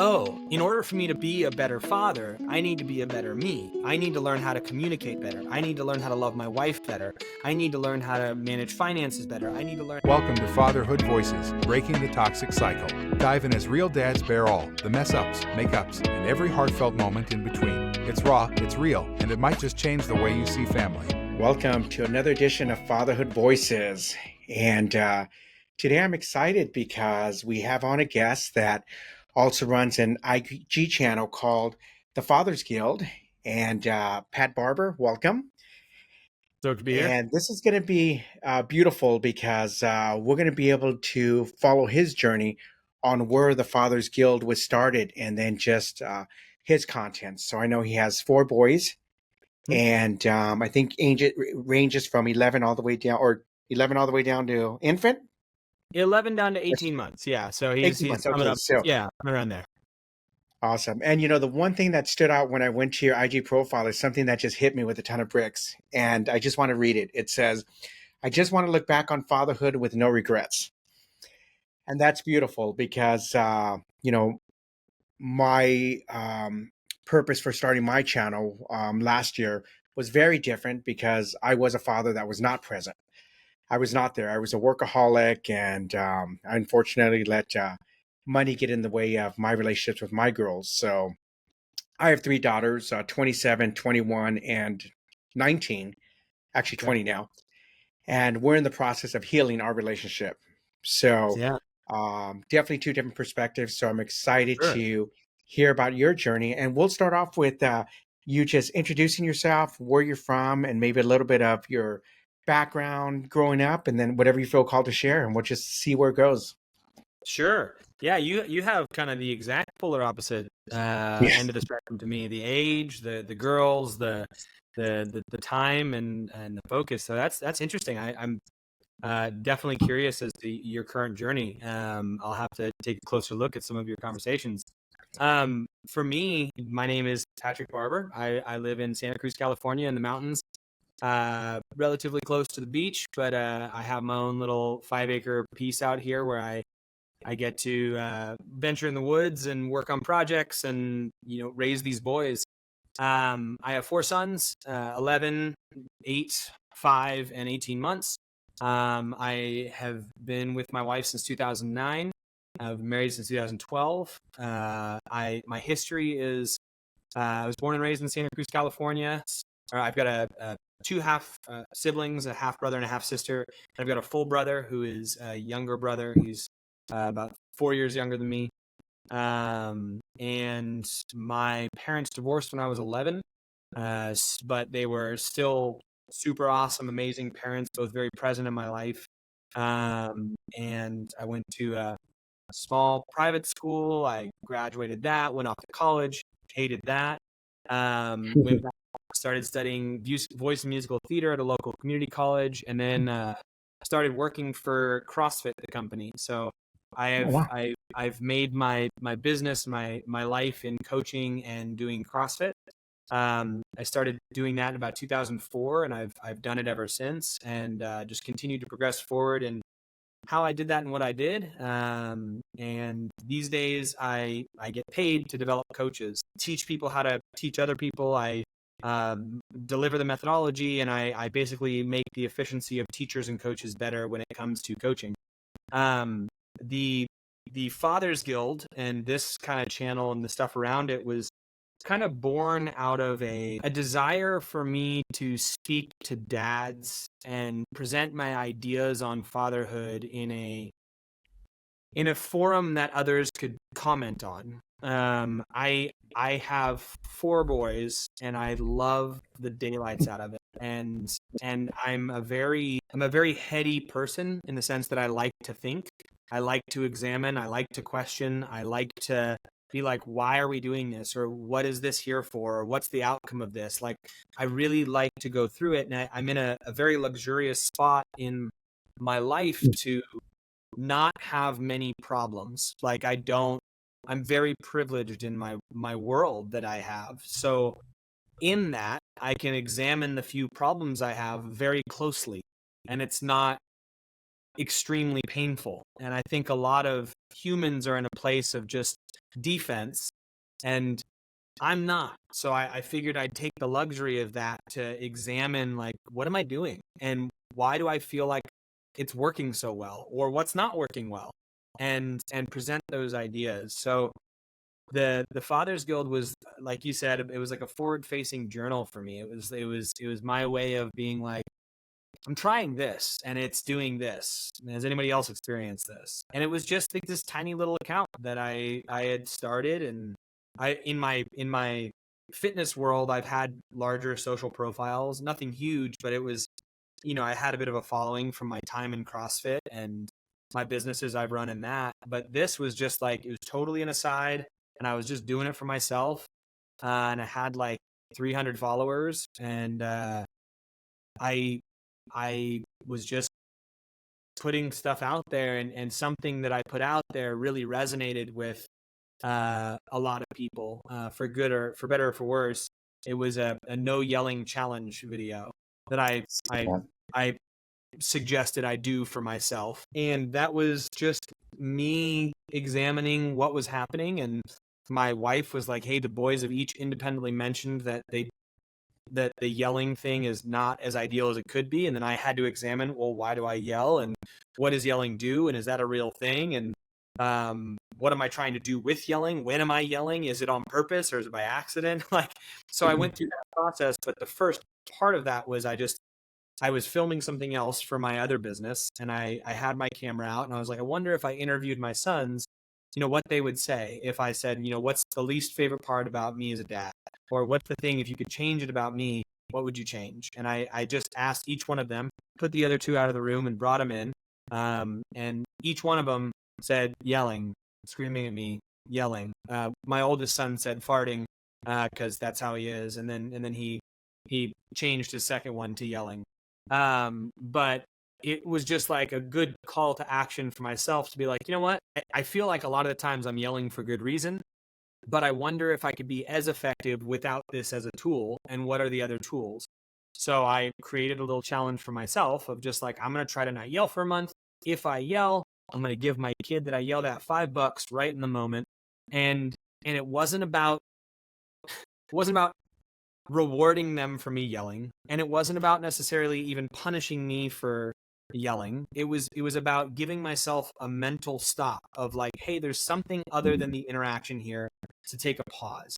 oh, in order for me to be a better father, I need to be a better me. I need to learn how to communicate better. I need to learn how to love my wife better. I need to learn how to manage finances better. I need to learn. Welcome to Fatherhood Voices, breaking the toxic cycle. Dive in as real dads bear all, the mess ups, make ups, and every heartfelt moment in between. It's raw, it's real, and it might just change the way you see family. Welcome to another edition of Fatherhood Voices. And today I'm excited because we have on a guest that also runs an IG channel called The Fathers Guild. And Pat Barber, welcome. Stoked to be here. And this is going to be beautiful because we're going to be able to follow his journey on where the Fathers Guild was started and then just his content. So I know he has 4 boys. And I think age ranges from 11 all the way down, or 11 all the way down to infant. 11 down to 18 months. Yeah. So he's months, coming okay, up. so- Yeah, around there. Awesome. And the one thing that stood out when I went to your IG profile is something that just hit me with a ton of bricks. And I just want to read it. It says, "I just want to look back on fatherhood with no regrets." And that's beautiful because, my purpose for starting my channel last year was very different because I was a father that was not present. I was not there. I was a workaholic, and I unfortunately let money get in the way of my relationships with my girls. So I have 3 daughters, 27, 21, and 19, actually 20 now. And we're in the process of healing our relationship. So Yeah. definitely 2 different perspectives. So I'm excited Sure. to hear about your journey. And we'll start off with you just introducing yourself, where you're from, and maybe a little bit of your background growing up, and then whatever you feel called to share, and we'll just see where it goes. Sure. Yeah, you have kind of the exact polar opposite end of the spectrum to me. The age, the girls, the time and the focus. So that's interesting. I'm definitely curious as to your current journey. I'll have to take a closer look at some of your conversations. For me, my name is Patrick Barber. I live in Santa Cruz, California, in the mountains, relatively close to the beach, but I have my own little 5-acre piece out here where I get to venture in the woods and work on projects and raise these boys. I have 4 sons, 11, 8, 5, and 18 months. I have been with my wife since 2009. I've been married since 2012. My history is I was born and raised in Santa Cruz, California. I've got 2 half siblings, a half brother and a half sister. I've got a full brother who is a younger brother. He's about 4 years younger than me. And my parents divorced when I was 11, but they were still super awesome, amazing parents, both very present in my life. And I went to a small private school. I graduated that, went off to college, hated that. Went back, started studying voice and musical theater at a local community college, and then started working for CrossFit, the company. So I've made my business, my life in coaching and doing CrossFit. I started doing that in about 2004, and I've done it ever since, and just continued to progress forward in how I did that and what I did. And these days I get paid to develop coaches, teach people how to teach other people. I deliver the methodology, and I basically make the efficiency of teachers and coaches better when it comes to coaching. The Fathers Guild and this kind of channel and the stuff around it was kind of born out of a desire for me to speak to dads and present my ideas on fatherhood in a forum that others could comment on. I have 4 boys, and I love the daylights out of it. And I'm a very heady person in the sense that I like to think, I like to examine, I like to question, I like to be like, why are we doing this? Or what is this here for? Or what's the outcome of this? Like, I really like to go through it. And I'm in a very luxurious spot in my life to not have many problems. Like, I'm very privileged in my world that I have. So in that, I can examine the few problems I have very closely, and it's not extremely painful. And I think a lot of humans are in a place of just defense, and I'm not. So I figured I'd take the luxury of that to examine, like, what am I doing? And why do I feel like it's working so well, or what's not working well? And present those ideas. So the Fathers Guild was, like you said, it was like a forward-facing journal for me. It was my way of being like, I'm trying this and it's doing this. Has anybody else experienced this? And it was just like this tiny little account that I had started. And in my fitness world, I've had larger social profiles, nothing huge, but it was, I had a bit of a following from my time in CrossFit and my businesses I've run in that. But this was just like, it was totally an aside, and I was just doing it for myself. And I had like 300 followers, and I I was just putting stuff out there, and something that I put out there really resonated with a lot of people, for good or for better or for worse. It was a no yelling challenge video that I suggested I do for myself. And that was just me examining what was happening. And my wife was like, hey, the boys have each independently mentioned that the yelling thing is not as ideal as it could be. And then I had to examine, well, why do I yell? And what does yelling do? And is that a real thing? And what am I trying to do with yelling? When am I yelling? Is it on purpose or is it by accident? So I went through that process. But the first part of that was I was filming something else for my other business, and I had my camera out, and I was like, I wonder if I interviewed my sons, what they would say if I said, what's the least favorite part about me as a dad? Or what's the thing, if you could change it about me, what would you change? And I just asked each one of them, put the other two out of the room and brought them in. And each one of them said yelling, screaming at me, yelling. My oldest son said farting, because that's how he is. And then he changed his second one to yelling. But it was just like a good call to action for myself to be like, you know what? I feel like a lot of the times I'm yelling for good reason, but I wonder if I could be as effective without this as a tool, and what are the other tools? So I created a little challenge for myself of just like, I'm going to try to not yell for a month. If I yell, I'm going to give my kid that I yelled at $5 right in the moment. And it wasn't about rewarding them for me yelling, and it wasn't about necessarily even punishing me for yelling. It was about giving myself a mental stop of like, hey, there's something other than the interaction here, to take a pause.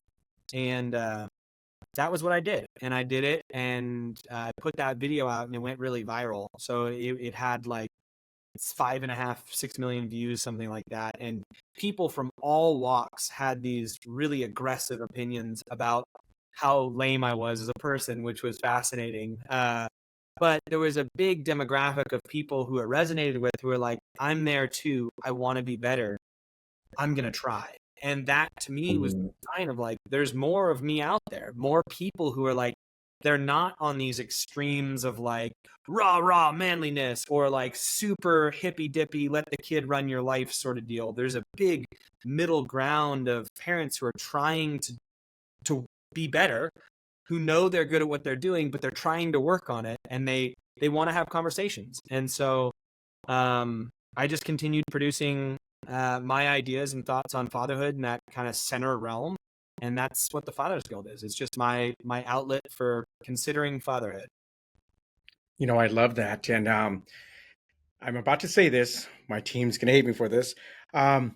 And that was what I did. And I did it, and I put that video out, and it went really viral. So it had like 5.5, 6 million views, something like that. And people from all walks had these really aggressive opinions about how lame I was as a person, which was fascinating. But there was a big demographic of people who it resonated with, who were like, I'm there too. I want to be better. I'm going to try. And that to me was the sign of like, there's more of me out there, more people who are like, they're not on these extremes of like raw manliness, or like super hippy dippy, let the kid run your life sort of deal. There's a big middle ground of parents who are trying to be better, who know they're good at what they're doing, but they're trying to work on it, and they want to have conversations. And so I just continued producing my ideas and thoughts on fatherhood in that kind of center realm. And that's what the Fathers Guild is. It's just my outlet for considering fatherhood. I love that. And I'm about to say this. My team's going to hate me for this. One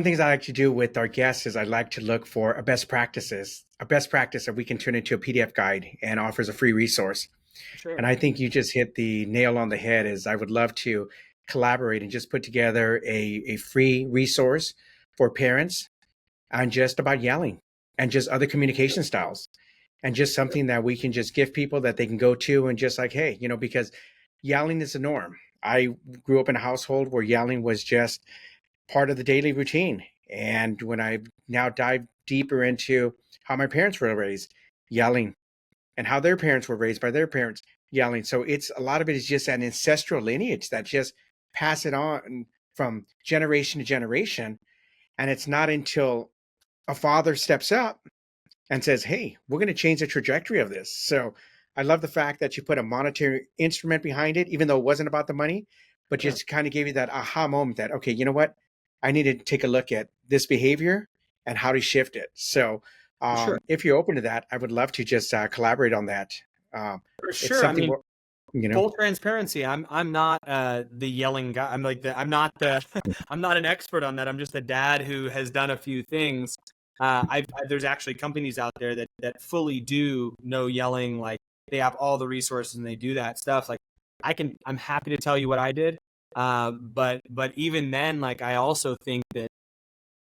thing I like to do with our guests is I like to look for a best practice that we can turn into a PDF guide and offers a free resource. Sure. And I think you just hit the nail on the head. Is I would love to collaborate and just put together a free resource for parents on just about yelling and just other communication styles, and just something that we can just give people that they can go to, and just like, hey, because yelling is the norm. I grew up in a household where yelling was just part of the daily routine. And when I now dive deeper into how my parents were raised, yelling, and how their parents were raised by their parents, yelling. So it's a lot of it is just an ancestral lineage that just pass it on from generation to generation. And it's not until a father steps up and says, hey, we're going to change the trajectory of this. So I love the fact that you put a monetary instrument behind it, even though it wasn't about the money, but just kind of gave you that aha moment that, okay, you know what? I need to take a look at this behavior and how to shift it. So Sure. if you're open to that, I would love to just collaborate on that. Um, For it's sure. I something mean, where, you know, full transparency. I'm not the yelling guy. I'm not the I'm not an expert on that. I'm just a dad who has done a few things. There's actually companies out there that fully do no yelling. Like they have all the resources and they do that stuff. Like I'm happy to tell you what I did. But even then, like I also think that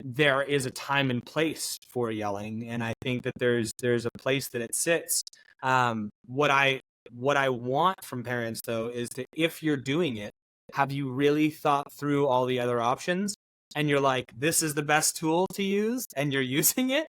there is a time and place for yelling, and I think that there's a place that it sits. What I want from parents though is that if you're doing it, have you really thought through all the other options? And you're like, this is the best tool to use, and you're using it.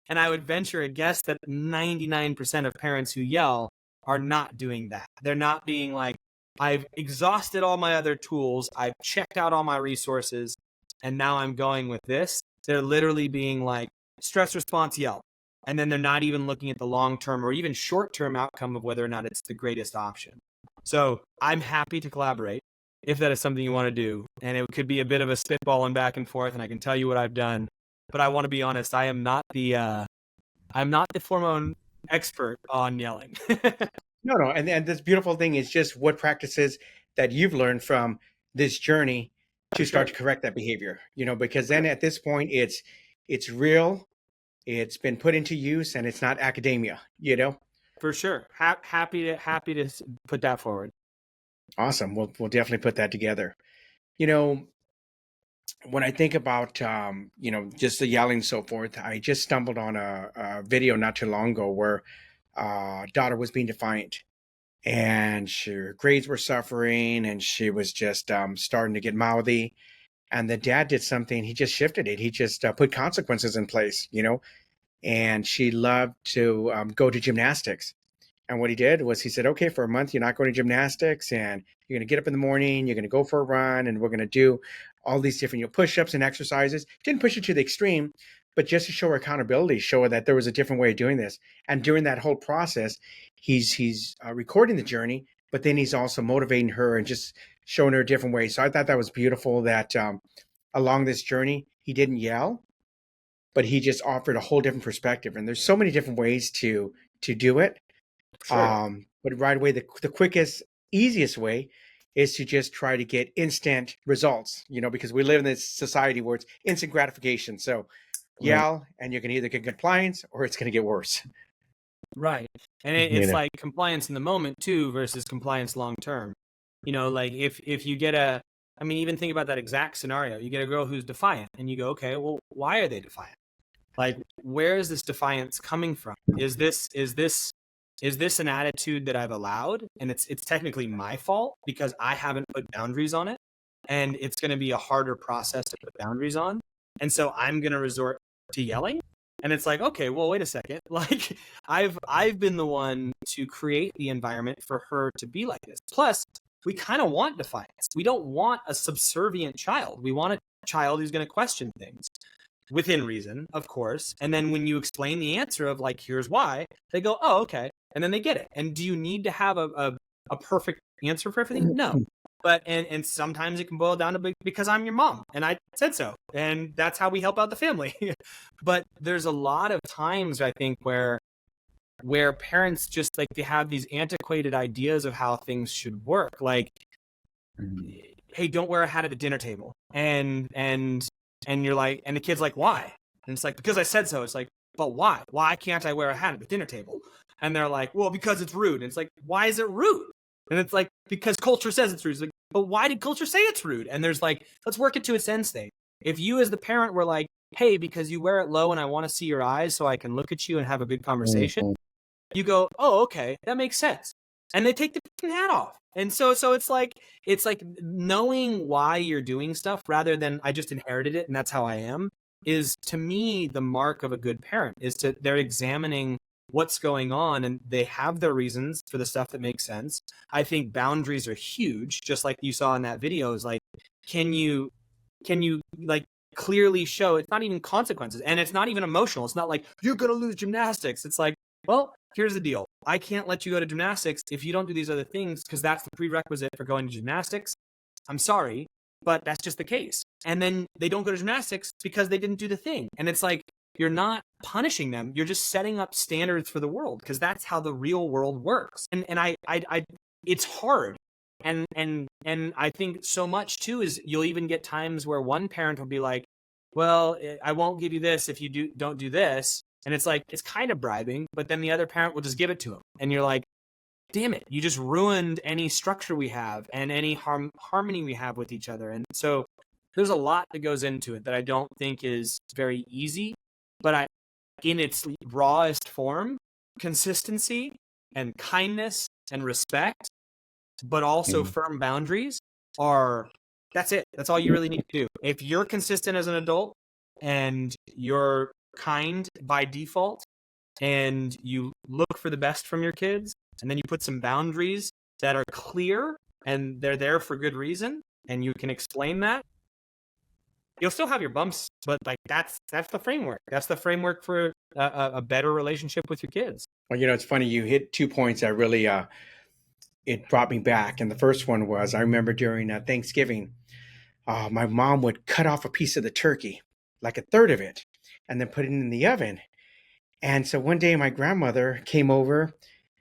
And I would venture a guess that 99% of parents who yell are not doing that. They're not being like, I've exhausted all my other tools, I've checked out all my resources, and now I'm going with this. They're literally being like, stress response, yell. And then they're not even looking at the long-term or even short-term outcome of whether or not it's the greatest option. So I'm happy to collaborate if that is something you want to do. And it could be a bit of a spitballing back and forth, and I can tell you what I've done. But I want to be honest, I'm not the hormone expert on yelling. no. And this beautiful thing is just what practices that you've learned from this journey to start to correct that behavior, because then at this point it's real, it's been put into use, and it's not academia. For sure. Happy to put that forward. Awesome. We'll definitely put that together. You know, when I think about just the yelling and so forth, I just stumbled on a video not too long ago where daughter was being defiant, and her grades were suffering, and she was just starting to get mouthy. And the dad did something. He just shifted it. He just put consequences in place. And she loved to go to gymnastics. And what he did was he said, okay, for a month, you're not going to gymnastics, and you're going to get up in the morning, you're going to go for a run, and we're going to do all these different push-ups and exercises. Didn't push it to the extreme, but just to show her accountability, show her that there was a different way of doing this. And during that whole process, he's recording the journey, but then he's also motivating her and just showing her a different way. So I thought that was beautiful that along this journey, he didn't yell, but he just offered a whole different perspective. And there's so many different ways to do it. Sure. But right away, the quickest, easiest way is to just try to get instant results, because we live in this society where it's instant gratification. So yell, and you're going to either get compliance or it's going to get worse. Right. And it's like compliance in the moment too versus compliance long term. Like if you get even think about that exact scenario. You get a girl who's defiant and you go, okay, well, why are they defiant? Like, where is this defiance coming from? Is this an attitude that I've allowed, and it's technically my fault because I haven't put boundaries on it, and it's going to be a harder process to put boundaries on, and so I'm going to resort to yelling? And it's like, okay, well, wait a second. Like, I've been the one to create the environment for her to be like this. Plus, we kind of want defiance. We don't want a subservient child. We want a child who's going to question things. Within reason, of course. And then when you explain the answer of like, here's why, they go, oh, okay. And then they get it. And do you need to have a perfect answer for everything? No. But, and sometimes it can boil down to because I'm your mom and I said so. And that's how we help out the family. But there's a lot of times I think where parents just like, they have these antiquated ideas of how things should work. Like, hey, don't wear a hat at the dinner table. And you're like, and the kid's like, why? And it's like, because I said so. It's like, but why? Why can't I wear a hat at the dinner table? And they're like, well, because it's rude. And it's like, why is it rude? And it's like, because culture says it's rude. It's like, but why did culture say it's rude? And there's like, let's work it to its end state. If you as the parent were like, hey, because you wear it low and I want to see your eyes so I can look at you and have a good conversation, you go, oh, okay, that makes sense. And they take the hat off. And so it's like knowing why you're doing stuff rather than I just inherited it and that's how I am is, to me, the mark of a good parent is they're examining what's going on and they have their reasons for the stuff that makes sense. I think boundaries are huge, just like you saw in that video. Is like, can you like clearly show it's not even consequences and it's not even emotional. It's not like you're going to lose gymnastics. It's like, well, here's the deal. I can't let you go to gymnastics if you don't do these other things because that's the prerequisite for going to gymnastics. I'm sorry, but that's just the case. And then they don't go to gymnastics because they didn't do the thing. And it's like, you're not punishing them. You're just setting up standards for the world, because that's how the real world works. And it's hard. And I think so much too is you'll even get times where one parent will be like, well, I won't give you this if you don't do this. And it's like, it's kind of bribing, but then the other parent will just give it to them. And you're like, damn it, you just ruined any structure we have and any harmony we have with each other. And so there's a lot that goes into it that I don't think is very easy, but in its rawest form, consistency and kindness and respect, but also firm boundaries that's it. That's all you really need to do. If you're consistent as an adult and you're kind by default and you look for the best from your kids, and then you put some boundaries that are clear and they're there for good reason, and you can explain that, you'll still have your bumps, but like that's the framework. That's the framework for a better relationship with your kids. Well, it's funny. You hit 2 points that really it brought me back. And the first one was, I remember during Thanksgiving, my mom would cut off a piece of the turkey, like a third of it, and then put it in the oven. And so one day my grandmother came over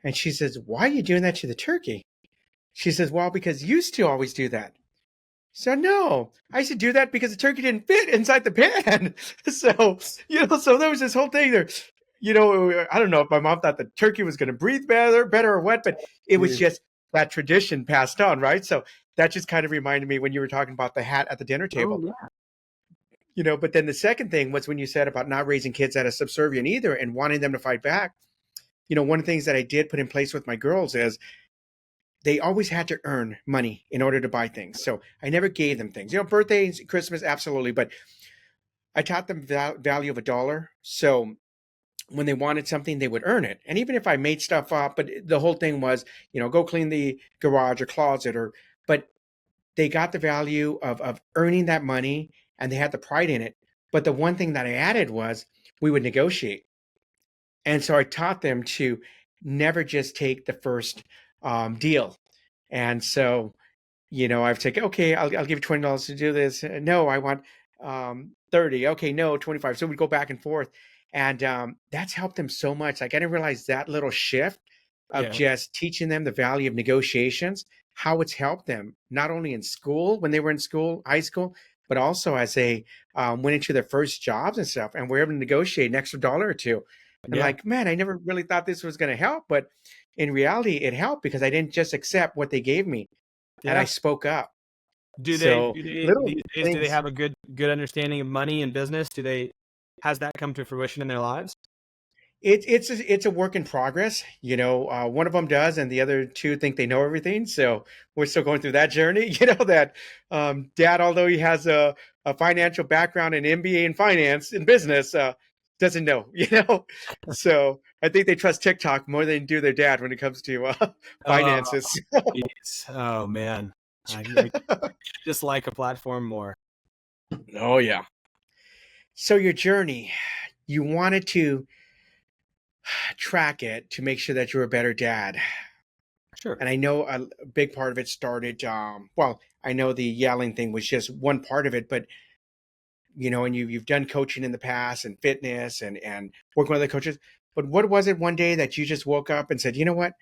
and she says, why are you doing that to the turkey? She says, well, because you used to always do that. So no, I used to do that because the turkey didn't fit inside the pan. So, so there was this whole thing there. I don't know if my mom thought the turkey was going to breathe better or what, but it was just that tradition passed on, right? So that just kind of reminded me when you were talking about the hat at the dinner table. Oh, yeah. But then the second thing was when you said about not raising kids that are subservient either and wanting them to fight back. One of the things that I did put in place with my girls is they always had to earn money in order to buy things. So I never gave them things. Birthdays, Christmas, absolutely. But I taught them value of $1. So when they wanted something, they would earn it. And even if I made stuff up, but the whole thing was, go clean the garage or closet, but they got the value of earning that money and they had the pride in it. But the one thing that I added was we would negotiate. And so I taught them to never just take the first deal. And so, I've taken, okay, I'll give you $20 to do this. No, I want 30. Okay, no, 25. So we go back and forth. And that's helped them so much. Like I didn't realize that little shift of just teaching them the value of negotiations, how it's helped them, not only in school, when they were in school, high school, but also as they went into their first jobs and stuff and were able to negotiate an extra $1 or $2. And like, man, I never really thought this was going to help. But in reality, it helped because I didn't just accept what they gave me and I spoke up. Do they have a good understanding of money and business? Has that come to fruition in their lives? It's a work in progress. One of them does, and the other two think they know everything. So we're still going through that journey. That Dad, although he has a financial background in MBA in finance and business, doesn't know. So I think they trust TikTok more than they do their dad when it comes to finances. Oh man, I just like a platform more. Oh yeah. So your journey, you wanted to track it to make sure that you're a better dad. Sure. And I know a big part of it started, I know the yelling thing was just one part of it, but and you've done coaching in the past and fitness and working with other coaches. But what was it one day that you just woke up and said, you know what?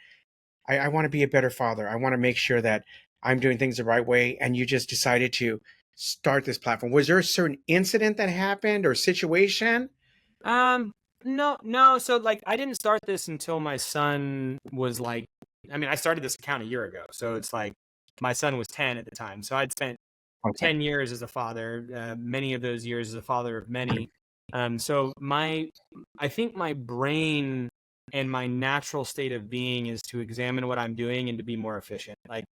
I want to be a better father. I want to make sure that I'm doing things the right way. And you just decided to start this platform. Was there a certain incident that happened or situation? No. So like, I didn't start this until my son was I started this account a year ago. So it's like my son was 10 at the time. So I'd spent 10 years as a father, many of those years as a father of many. So I think my brain and my natural state of being is to examine what I'm doing and to be more efficient. Like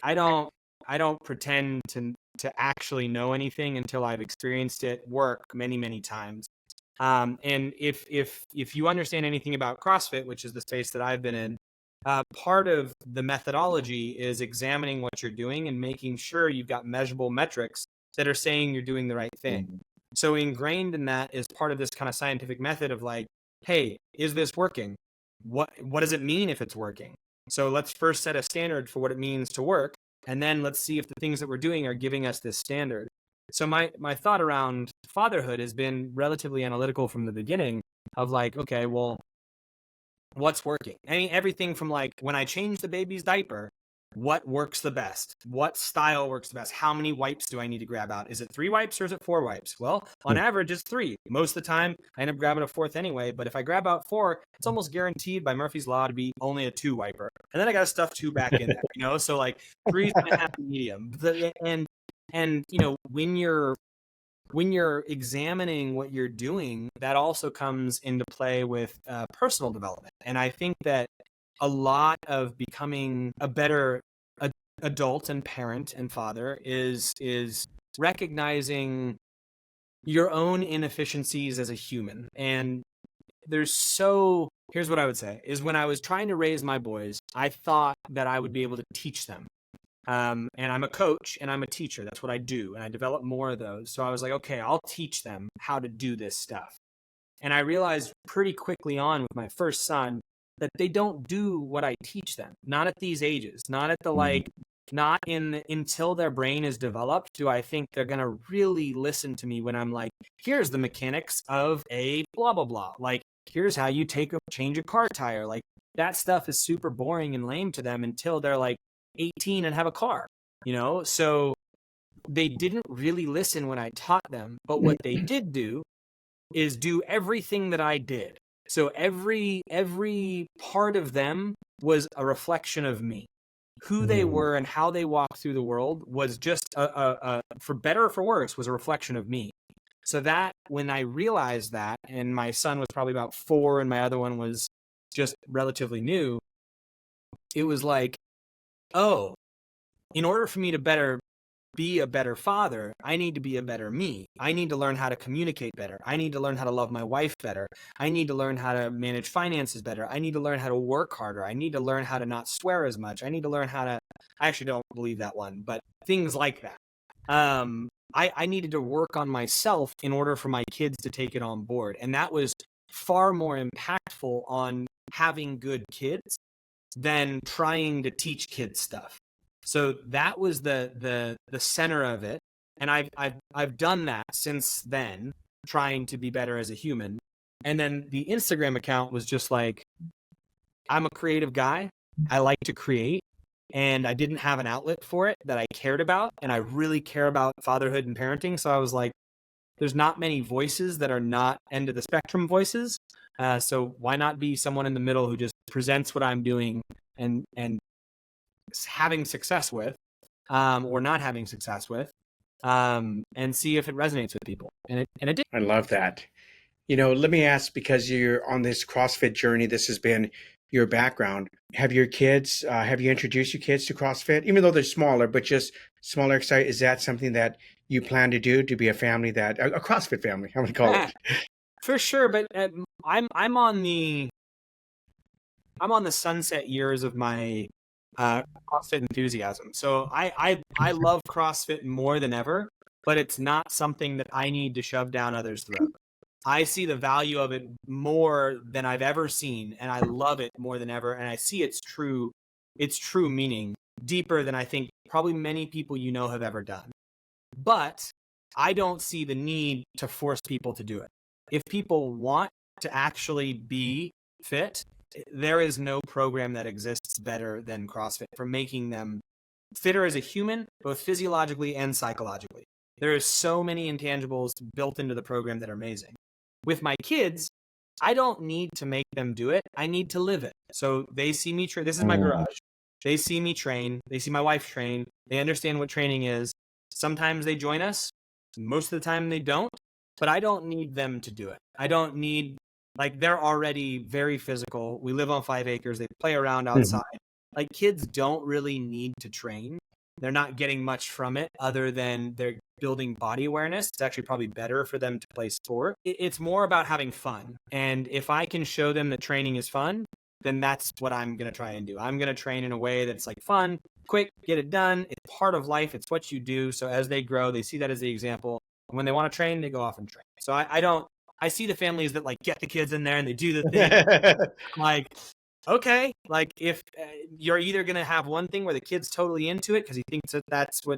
I don't pretend to actually know anything until I've experienced it work many, many times. And if you understand anything about CrossFit, which is the space that I've been in, part of the methodology is examining what you're doing and making sure you've got measurable metrics that are saying you're doing the right thing. So ingrained in that is part of this kind of scientific method of like, hey, is this working? What does it mean if it's working? So let's first set a standard for what it means to work. And then let's see if the things that we're doing are giving us this standard. So my thought around fatherhood has been relatively analytical from the beginning of like, okay, well, what's working? I mean, everything from like when I change the baby's diaper, what works the best? What style works the best? How many wipes do I need to grab out? Is it 3 wipes or is it 4 wipes? Well, on average, it's 3. Most of the time, I end up grabbing a 4th anyway. But if I grab out 4, it's almost guaranteed by Murphy's Law to be only a 2 wiper. And then I got to stuff 2 back in there, you know? So like 3 is a happy medium. And you know, when you're examining what you're doing, that also comes into play with personal development. And I think that a lot of becoming a better adult and parent and father is recognizing your own inefficiencies as a human. And here's what I would say is when I was trying to raise my boys, I thought that I would be able to teach them. And I'm a coach and I'm a teacher. That's what I do. And I develop more of those. So I was like, okay, I'll teach them how to do this stuff. And I realized pretty quickly on with my first son that they don't do what I teach them. Not at these ages, not at the until their brain is developed do I think they're going to really listen to me when I'm like, here's the mechanics of a blah, blah, blah. Like, here's how you change a car tire. Like that stuff is super boring and lame to them until they're like 18 and have a car, you know? So they didn't really listen when I taught them, but what they did do is do everything that I did. So every part of them was a reflection of me. Who they were and how they walked through the world was just for better or for worse, was a reflection of me. So that when I realized that, and my son was probably about 4 and my other one was just relatively new, it was like, oh, in order for me to be a better father, I need to be a better me. I need to learn how to communicate better. I need to learn how to love my wife better. I need to learn how to manage finances better. I need to learn how to work harder. I need to learn how to not swear as much. I need to learn how to, I actually don't believe that one, but things like that. I needed to work on myself in order for my kids to take it on board. And that was far more impactful on having good kids than trying to teach kids stuff. So that was the center of it, and I've done that since then, trying to be better as a human. And then the Instagram account was just like, I'm a creative guy. I like to create, and I didn't have an outlet for it that I cared about, and I really care about fatherhood and parenting. So I was like, there's not many voices that are not end of the spectrum voices. So why not be someone in the middle who just presents what I'm doing and having success with, or not having success with, and see if it resonates with people. And it did. I love that. You know, let me ask, because you're on this CrossFit journey, this has been your background. Have you introduced your kids to CrossFit, even though they're smaller, but just smaller exercise? Is that something that you plan to do, to be a family a CrossFit family, I'm going to call it? For sure. But I'm on the sunset years of my CrossFit enthusiasm. So I love CrossFit more than ever, but it's not something that I need to shove down others' throat. I see the value of it more than I've ever seen, and I love it more than ever. And I see its true meaning deeper than I think probably many people you know have ever done. But I don't see the need to force people to do it. If people want to actually be fit, there is no program that exists better than CrossFit for making them fitter as a human, both physiologically and psychologically. There are so many intangibles built into the program that are amazing. With my kids, I don't need to make them do it. I need to live it. So they see me train. This is my garage. They see me train. They see my wife train. They understand what training is. Sometimes they join us. Most of the time they don't. But I don't need them to do it. I don't need, like, they're already very physical. We live on 5 acres. They play around outside. Like, kids don't really need to train. They're not getting much from it other than they're building body awareness. It's actually probably better for them to play sport. It's more about having fun. And if I can show them that training is fun, then that's what I'm going to try and do. I'm going to train in a way that's like fun, quick, get it done. It's part of life. It's what you do. So as they grow, they see that as the example. And when they want to train, they go off and train. So I see the families that like get the kids in there and they do the thing. Like, okay, like if you're either going to have one thing where the kid's totally into it because he thinks that that's what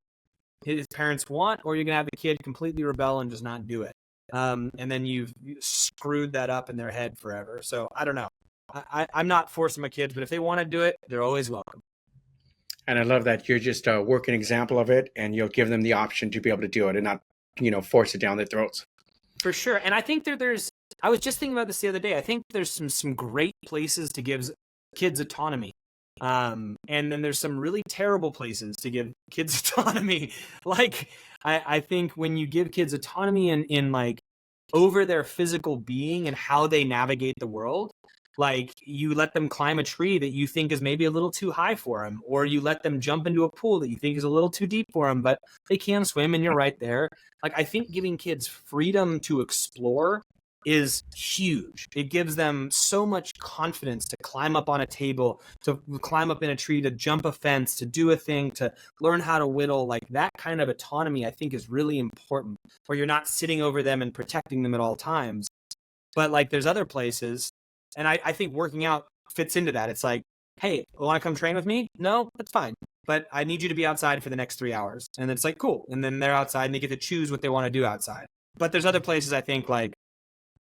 his parents want, or you're going to have the kid completely rebel and just not do it. And then you've screwed that up in their head forever. So I don't know. I'm not forcing my kids, but if they want to do it, they're always welcome. And I love that you're just a working example of it, and you'll give them the option to be able to do it and not, force it down their throats. For sure. And I think I was just thinking about this the other day. I think there's some great places to give kids autonomy. And then there's some really terrible places to give kids autonomy. Like, I think when you give kids autonomy in like over their physical being and how they navigate the world, like you let them climb a tree that you think is maybe a little too high for them, or you let them jump into a pool that you think is a little too deep for them, but they can swim and you're right there. Like, I think giving kids freedom to explore is huge. It gives them so much confidence to climb up on a table, to climb up in a tree, to jump a fence, to do a thing, to learn how to whittle. Like, that kind of autonomy, I think, is really important, where you're not sitting over them and protecting them at all times. But like, there's other places, and I think working out fits into that. It's like, hey, want to come train with me? No, that's fine. But I need you to be outside for the next 3 hours. And it's like, cool. And then they're outside and they get to choose what they want to do outside. But there's other places, I think, like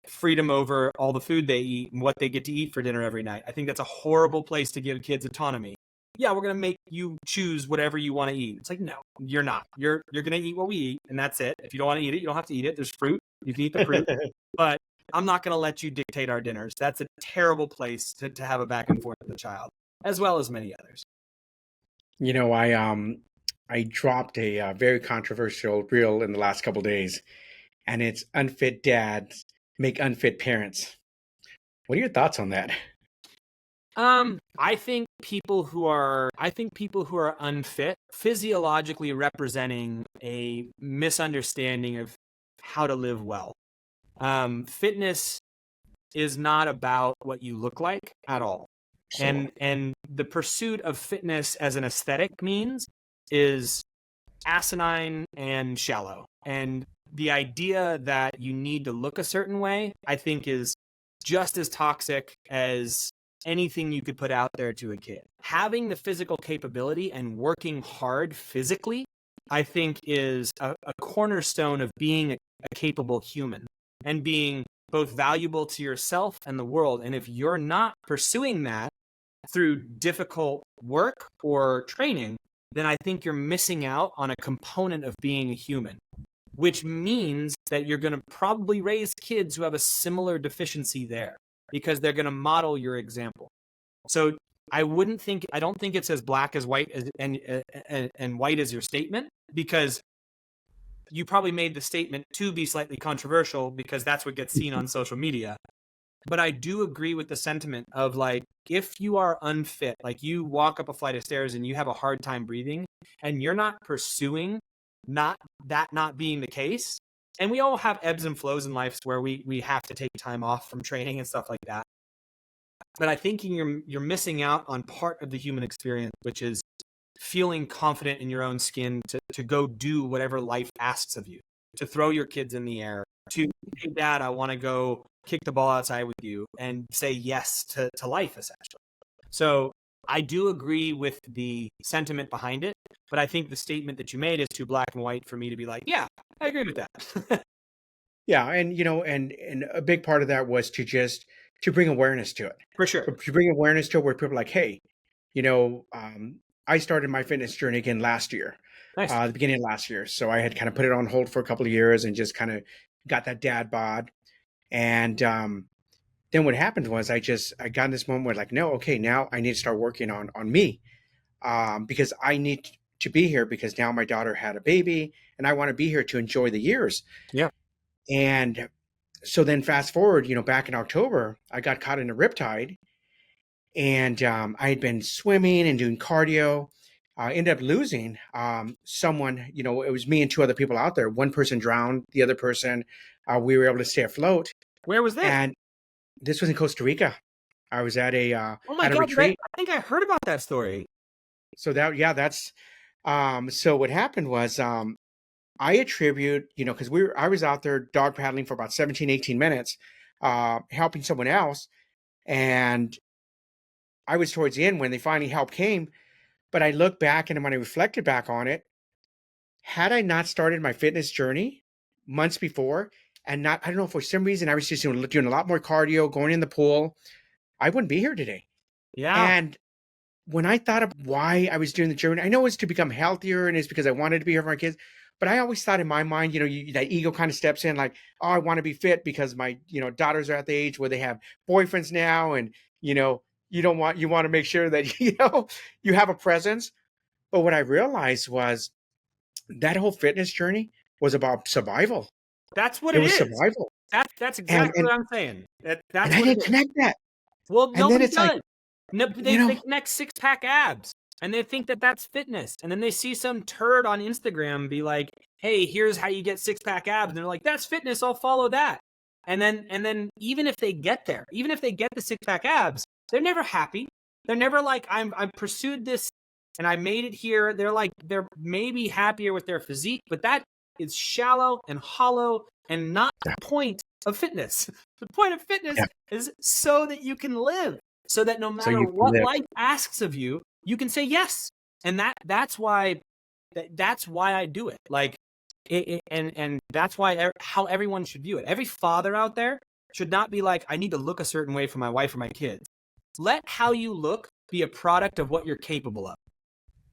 freedom over all the food they eat and what they get to eat for dinner every night. I think that's a horrible place to give kids autonomy. Yeah, we're going to make you choose whatever you want to eat. It's like, no, you're not. You're going to eat what we eat, and that's it. If you don't want to eat it, you don't have to eat it. There's fruit. You can eat the fruit. But I'm not going to let you dictate our dinners. That's a terrible place to have a back and forth with a child, as well as many others. I dropped a very controversial reel in the last couple of days, and it's unfit dads make unfit parents. What are your thoughts on that? I think people who are unfit, physiologically representing a misunderstanding of how to live well. Fitness is not about what you look like at all. Sure. And the pursuit of fitness as an aesthetic means is asinine and shallow. And the idea that you need to look a certain way, I think, is just as toxic as anything you could put out there to a kid. Having the physical capability and working hard physically, I think, is a cornerstone of being a capable human and being both valuable to yourself and the world. And if you're not pursuing that through difficult work or training, then I think you're missing out on a component of being a human, which means that you're going to probably raise kids who have a similar deficiency there because they're going to model your example. So I don't think it's as black as white and white as your statement, because you probably made the statement to be slightly controversial because that's what gets seen on social media. But I do agree with the sentiment of, like, if you are unfit, like you walk up a flight of stairs and you have a hard time breathing and you're not pursuing not being the case. And we all have ebbs and flows in life where we have to take time off from training and stuff like that. But I think you're missing out on part of the human experience, which is feeling confident in your own skin to go do whatever life asks of you, to throw your kids in the air, to, hey, Dad, I want to go kick the ball outside with you, and say yes to life, essentially. So I do agree with the sentiment behind it, but I think the statement that you made is too black and white for me to be like, yeah, I agree with that. Yeah, and and a big part of that was to bring awareness to it. For sure. To bring awareness to it, where people are like, hey, I started my fitness journey again last year, Nice. The beginning of last year. So I had kind of put it on hold for a couple of years and just kind of got that dad bod. And then what happened was I got in this moment where, like, no, okay, now I need to start working on me, because I need to be here because now my daughter had a baby and I want to be here to enjoy the years. Yeah. And so then fast forward, back in October, I got caught in a riptide, and I had been swimming and doing cardio. I ended up losing someone. It was me and two other people out there. One person drowned. The other person, we were able to stay afloat. Where was that? And this was in Costa Rica. I was at a oh my at a God, retreat. I think I heard about that story. So that's so what happened was I attribute, because I was out there dog paddling for about 17, 18 minutes, helping someone else. And I was towards the end when they finally help came. But I look back and when I reflected back on it, had I not started my fitness journey months before and not, I don't know, for some reason, I was just doing a lot more cardio, going in the pool, I wouldn't be here today. Yeah. And when I thought of why I was doing the journey, I know it's to become healthier and it's because I wanted to be here for my kids. But I always thought in my mind, that ego kind of steps in like, oh, I want to be fit because my, daughters are at the age where they have boyfriends now. And, you want to make sure that, you have a presence. But what I realized was that whole fitness journey was about survival. That's what It it was is. survival. That's And exactly and what I'm saying. and That's I what it didn't is. connect that. Well, And then nobody it's like, does. No, you they know, connect six-pack abs, and they think that that's fitness. And then they see some turd on Instagram be like, "Hey, here's how you get six-pack abs," and they're like, "That's fitness. I'll follow that." And then even if they get there, even if they get the six-pack abs, they're never happy. They're never like, I pursued this and I made it here. They're maybe happier with their physique, but that is shallow and hollow and not the point of fitness. The point of fitness yeah, is so that you can live, so that no so matter you can what live. life asks of you, you can say yes. And that's why I do it. Like, and that's why how everyone should view it. Every father out there should not be like, I need to look a certain way for my wife or my kids. Let how you look be a product of what you're capable of.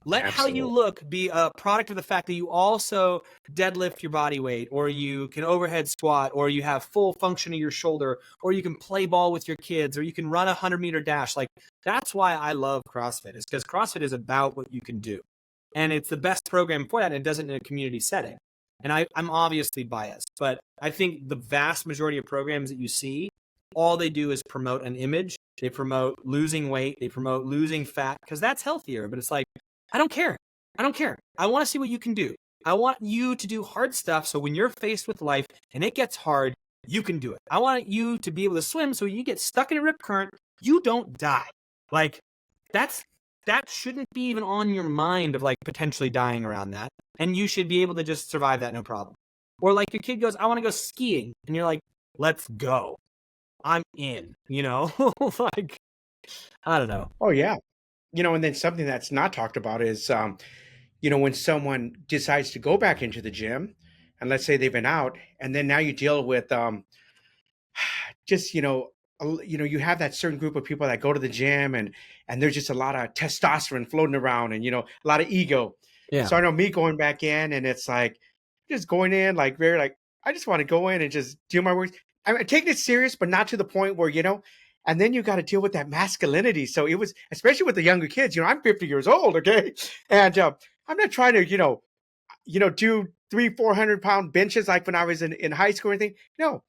Let how you Absolutely. look be a product of the fact that you also deadlift your body weight, or you can overhead squat, or you have full function of your shoulder, or you can play ball with your kids, or you can run a 100-meter dash. Like, that's why I love CrossFit, is because CrossFit is about what you can do. And it's the best program for that, and it does it in a community setting. And I'm obviously biased, but I think the vast majority of programs that you see, all they do is promote an image. They promote losing weight. They promote losing fat, because that's healthier. But it's like, I don't care. I don't care. I want to see what you can do. I want you to do hard stuff, so when you're faced with life and it gets hard, you can do it. I want you to be able to swim, so when you get stuck in a rip current, you don't die. Like, that shouldn't be even on your mind of like potentially dying around that. And you should be able to just survive that, no problem. Or like your kid goes, I want to go skiing. And you're like, let's go. I'm in, like, I don't know. Oh yeah. And then something that's not talked about is, when someone decides to go back into the gym, and let's say they've been out, and then now you deal with just you have that certain group of people that go to the gym, and there's just a lot of testosterone floating around, and a lot of ego. Yeah. So I know me going back in, and it's like just going in like very like, I just want to go in and just do my work. I'm taking it serious, but not to the point where and then you got to deal with that masculinity. So it was, especially with the younger kids. I'm 50 years old, okay, and I'm not trying to do 300-400 pound benches like when I was in high school or anything. No,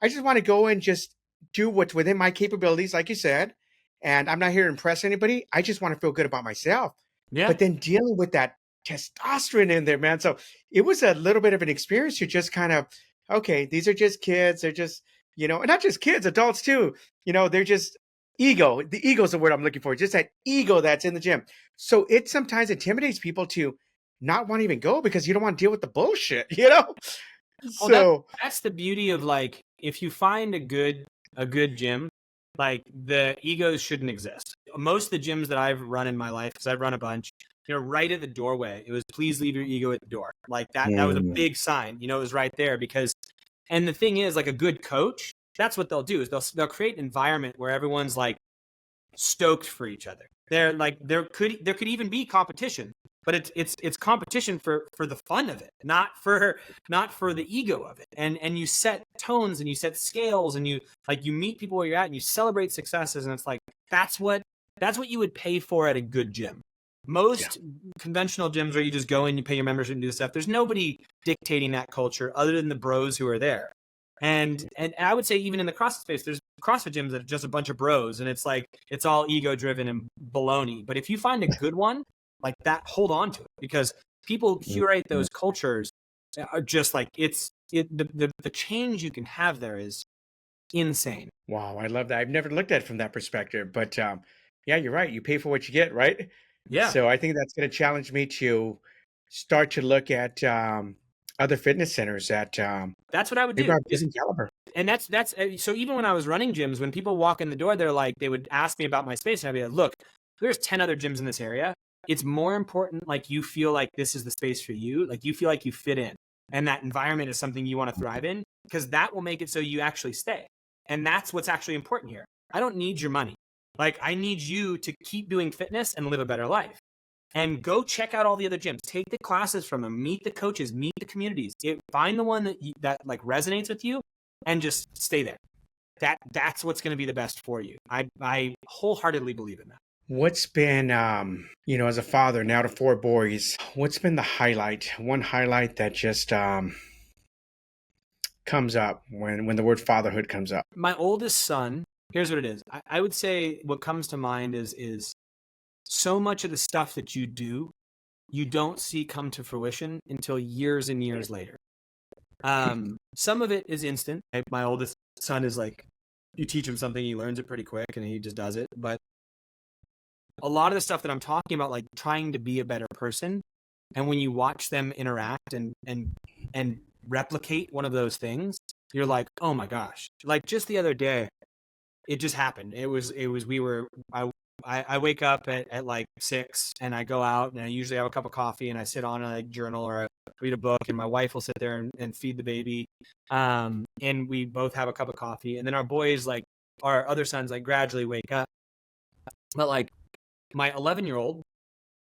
I just want to go and just do what's within my capabilities, like you said. And I'm not here to impress anybody. I just want to feel good about myself. Yeah. But then dealing with that testosterone in there, man. So it was a little bit of an experience to just kind of, okay, these are just kids. They're just, and not just kids, adults too. They're just ego. The ego is the word I'm looking for. Just that ego that's in the gym. So it sometimes intimidates people to not want to even go because you don't want to deal with the bullshit. Well, So that's the beauty of, like, if you find a good gym, like, the egos shouldn't exist. Most of the gyms that I've run in my life, because I've run a bunch, right at the doorway, it was, please leave your ego at the door. Like, that was a big sign, it was right there. Because, and the thing is, like, a good coach, that's what they'll do, is they'll create an environment where everyone's like stoked for each other. They're like, there could even be competition, but it's competition for the fun of it, not for the ego of it. And you set tones and you set scales, and you meet people where you're at, and you celebrate successes, and it's like, that's what you would pay for at a good gym. Most conventional gyms where you just go in, you pay your membership and do stuff, there's nobody dictating that culture other than the bros who are there. And I would say even in the CrossFit space, there's CrossFit gyms that are just a bunch of bros, and it's like, it's all ego driven and baloney. But if you find a good one like that, hold on to it, because people curate those cultures are just like, the change you can have there is insane. wow, I love that. I've never looked at it from that perspective, but yeah, you're right. You pay for what you get, right? Yeah. So I think that's going to challenge me to start to look at other fitness centers that That's what I would They do. brought decent caliber. And that's so even when I was running gyms, when people walk in the door, they would ask me about my space, and I'd be like, look, there's 10 other gyms in this area. It's more important, like, you feel like this is the space for you, like you feel like you fit in, and that environment is something you want to thrive in, because that will make it so you actually stay. And that's what's actually important here. I don't need your money. Like, I need you to keep doing fitness and live a better life. And go check out all the other gyms. Take the classes from them. Meet the coaches. Meet the communities. Find the one that like resonates with you, and just stay there. That's what's going to be the best for you. I wholeheartely believe in that. What's been, as a father now to 4 boys, what's been the highlight? One highlight that just comes up when the word fatherhood comes up. My oldest son. Here's what it is. I would say what comes to mind is so much of the stuff that you do, you don't see come to fruition until years and years later. Some of it is instant. My oldest son is like, you teach him something, he learns it pretty quick, and he just does it. But a lot of the stuff that I'm talking about, like trying to be a better person, and when you watch them interact and replicate one of those things, you're like, oh my gosh. Like just the other day, it just happened. I wake up at like 6, and I go out, and I usually have a cup of coffee, and I sit on a journal or I read a book, and my wife will sit there and feed the baby. And we both have a cup of coffee, and then our boys, like our other sons, like gradually wake up. But like my 11-year-old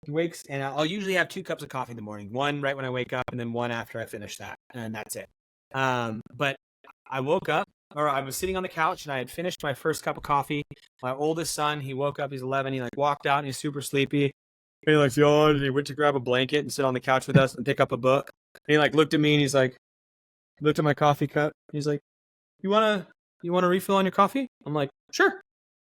wakes, and I'll usually have 2 cups of coffee in the morning, one right when I wake up, and then one after I finish that, and that's it. But I woke up, or I was sitting on the couch, and I had finished my first cup of coffee. My oldest son, he woke up, he's 11, he like walked out, and he's super sleepy. And he like yawned, and he went to grab a blanket and sit on the couch with us and pick up a book. And he like looked at me, and he's like, looked at my coffee cup. He's like, you want to refill on your coffee? I'm like, sure.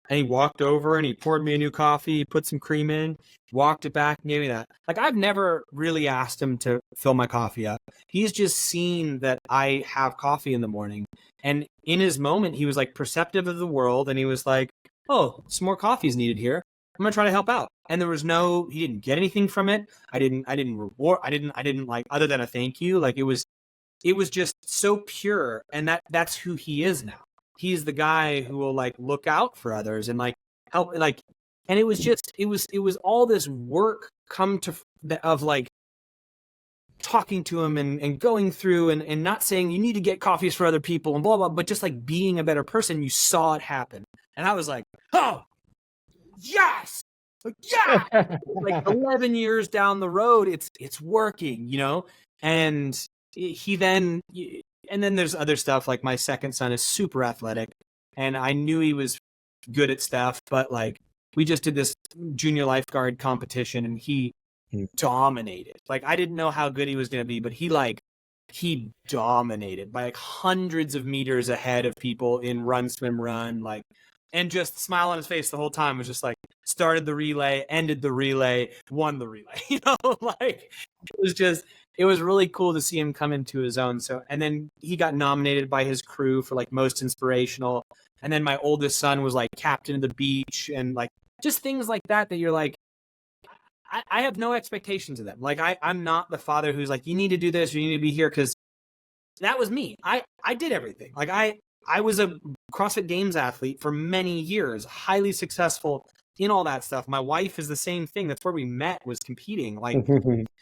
And he walked over and he poured me a new coffee, he put some cream in, walked it back, and gave me that. Like, I've never really asked him to fill my coffee up. He's just seen that I have coffee in the morning. And in his moment, he was like perceptive of the world, and he was like, oh, some more coffee is needed here. I'm gonna try to help out. And there was he didn't get anything from it. I didn't reward, I didn't like, other than a thank you. Like it was just so pure. And that's who he is now. He's the guy who will like look out for others and like help, like, and it was all this work of like talking to him and going through and not saying you need to get coffees for other people and blah, blah, but just like being a better person. You saw it happen. And I was like, oh, yes. Like, yeah. Like 11 years down the road, it's working, and and then there's other stuff. Like my second son is super athletic, and I knew he was good at stuff, but like we just did this junior lifeguard competition, and he dominated. Like I didn't know how good he was going to be, but he dominated by like hundreds of meters ahead of people in run, swim, run, like, and just smile on his face the whole time. Was just like, started the relay, ended the relay, won the relay, like it was really cool to see him come into his own. So, and then he got nominated by his crew for like most inspirational. And then my oldest son was like captain of the beach, and like just things like that you're like, I have no expectations of them. Like I'm not the father who's like, you need to do this, or you need to be here. Cause that was me. I did everything. Like I was a CrossFit Games athlete for many years, highly successful in all that stuff. My wife is the same thing. That's where we met, was competing. Like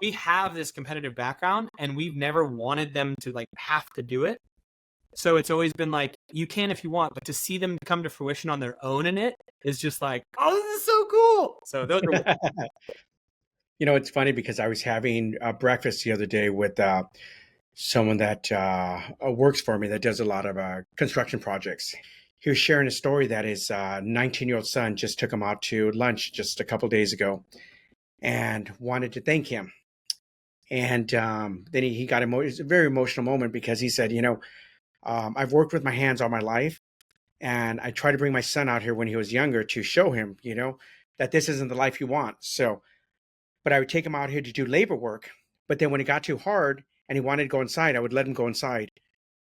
we have this competitive background, and we've never wanted them to like have to do it. So it's always been like, you can if you want, but to see them come to fruition on their own in it is just like, oh, this is so cool. So those are. It's funny because I was having breakfast the other day with someone that works for me that does a lot of construction projects. He was sharing a story that his 19-year-old son just took him out to lunch just a couple of days ago and wanted to thank him. And then he got it's a very emotional moment because he said, I've worked with my hands all my life, and I tried to bring my son out here when he was younger to show him, that this isn't the life you want. So, but I would take him out here to do labor work. But then when it got too hard and he wanted to go inside, I would let him go inside.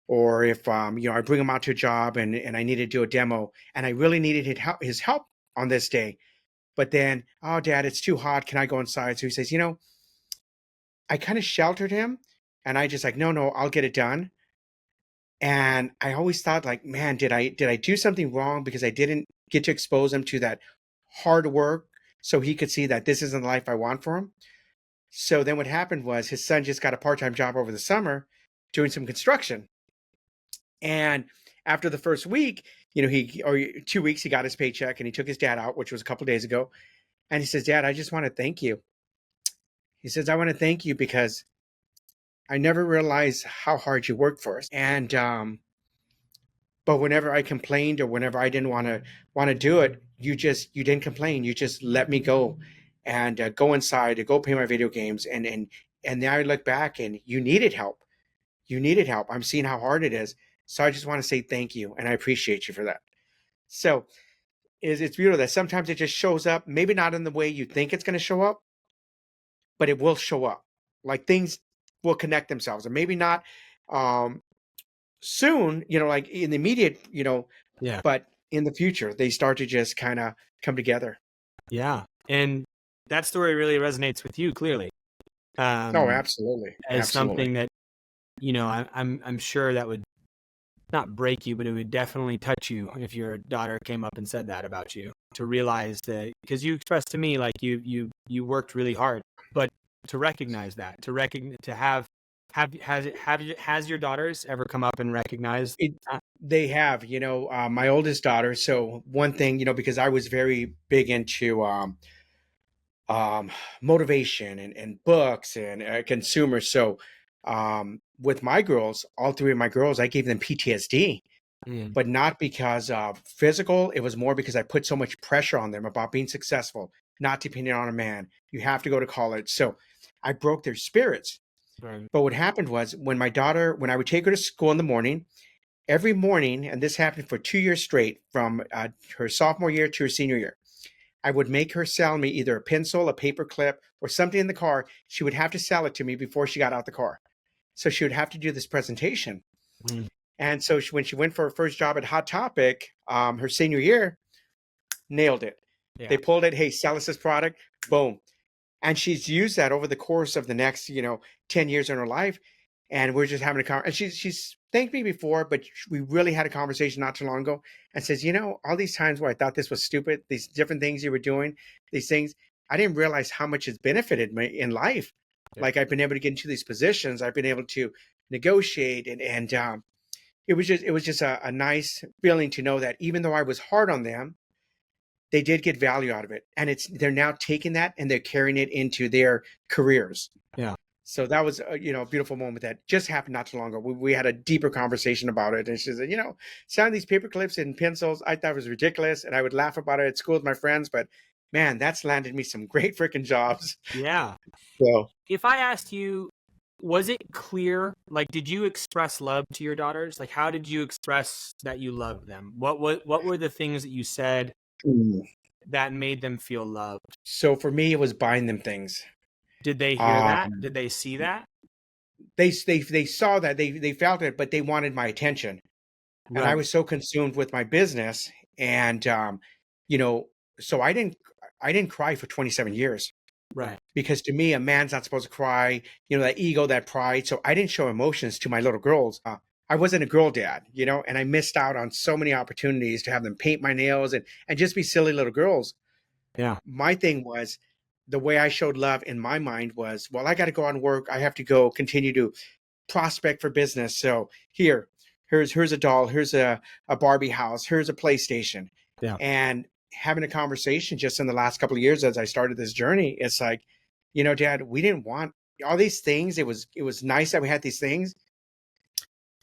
Or if, I bring him out to a job and I needed to do a demo, and I really needed his help on this day. But then, oh, Dad, it's too hot. Can I go inside? So he says, I kind of sheltered him, and I just like, no, I'll get it done. And I always thought like, man, did I do something wrong because I didn't get to expose him to that hard work so he could see that this isn't the life I want for him? So then what happened was his son just got a part-time job over the summer doing some construction. And after the first week, he or 2 weeks, he got his paycheck and he took his dad out, which was a couple days ago. And he says, Dad, I just want to thank you. He says, I want to thank you because I never realized how hard you worked for us. And but whenever I complained or whenever I didn't want to do it, you didn't complain. You just let me go and go inside to go play my video games. And now I look back and you needed help. You needed help. I'm seeing how hard it is. So I just want to say thank you and I appreciate you for that. So it's beautiful that sometimes it just shows up, maybe not in the way you think it's going to show up, but it will show up. Like things will connect themselves, and maybe not um, soon, like in the immediate, Yeah. but in the future, they start to just kind of come together. Yeah. And that story really resonates with you clearly. Oh, absolutely. As Absolutely. something that, I'm sure that would not break you, but it would definitely touch you if your daughter came up and said that about you, to realize that, because you expressed to me like you worked really hard, but to recognize that, has your daughters ever come up and recognized that? They have, my oldest daughter. So one thing, because I was very big into motivation and books and consumers. So with my girls, all three of my girls, I gave them PTSD, but not because of physical. It was more because I put so much pressure on them about being successful, not depending on a man. You have to go to college. So I broke their spirits. Right. But what happened was when I would take her to school in the morning, every morning, and this happened for 2 years straight, from her sophomore year to her senior year, I would make her sell me either a pencil, a paper clip, or something in the car. She would have to sell it to me before she got out the car. So she would have to do this presentation. Mm. And so when she went for her first job at Hot Topic, her senior year, nailed it. Yeah. They pulled it. Hey, sell us this product. Boom. And she's used that over the course of the next, 10 years in her life. And we're just having a conversation. And she's thanked me before, but we really had a conversation not too long ago and says, all these times where I thought this was stupid, these different things you were doing, these things, I didn't realize how much it's benefited me in life. Yeah. Like I've been able to get into these positions. I've been able to negotiate and it was just a nice feeling to know that even though I was hard on them, they did get value out of it. And they're now taking that and they're carrying it into their careers. Yeah. So that was a beautiful moment that just happened not too long ago. We had a deeper conversation about it. And she said, selling these paper clips and pencils, I thought was ridiculous. And I would laugh about it at school with my friends. But man, that's landed me some great freaking jobs. Yeah. So if I asked you, was it clear? Like, did you express love to your daughters? Like, how did you express that you loved them? What were the things that you said that made them feel loved? So for me, it was buying them things. Did they hear that? Did they see that? They saw that, they felt it, but they wanted my attention. Right. And I was so consumed with my business, and so I didn't cry for 27 years. Right. Because to me, a man's not supposed to cry. That ego, that pride. So I didn't show emotions to my little girls. I wasn't a girl dad, and I missed out on so many opportunities to have them paint my nails and just be silly little girls. Yeah. My thing was, the way I showed love in my mind was, well, I got to go on work. I have to go continue to prospect for business. So here's a doll. Here's a Barbie house. Here's a PlayStation. Yeah. And having a conversation just in the last couple of years as I started this journey, it's like, Dad, we didn't want all these things. It was nice that we had these things,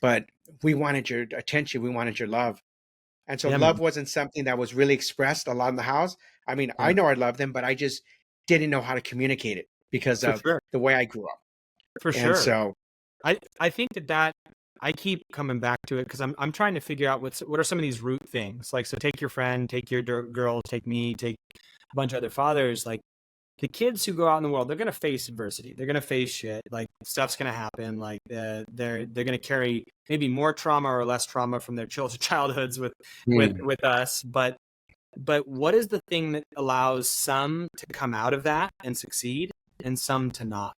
but we wanted your attention. We wanted your love. And so love wasn't something that was really expressed a lot in the house. I mean, I know I love them, but I just didn't know how to communicate it because of the way I grew up. For sure. And so I think that I keep coming back to it because I'm trying to figure out what are some of these root things. Like, so take your friend, take your girl, take me, take a bunch of other fathers. Like, the kids who go out in the world, they're going to face adversity. They're going to face shit. Like, stuff's going to happen. Like, they're going to carry maybe more trauma or less trauma from their childhoods with us. But what is the thing that allows some to come out of that and succeed and some to not?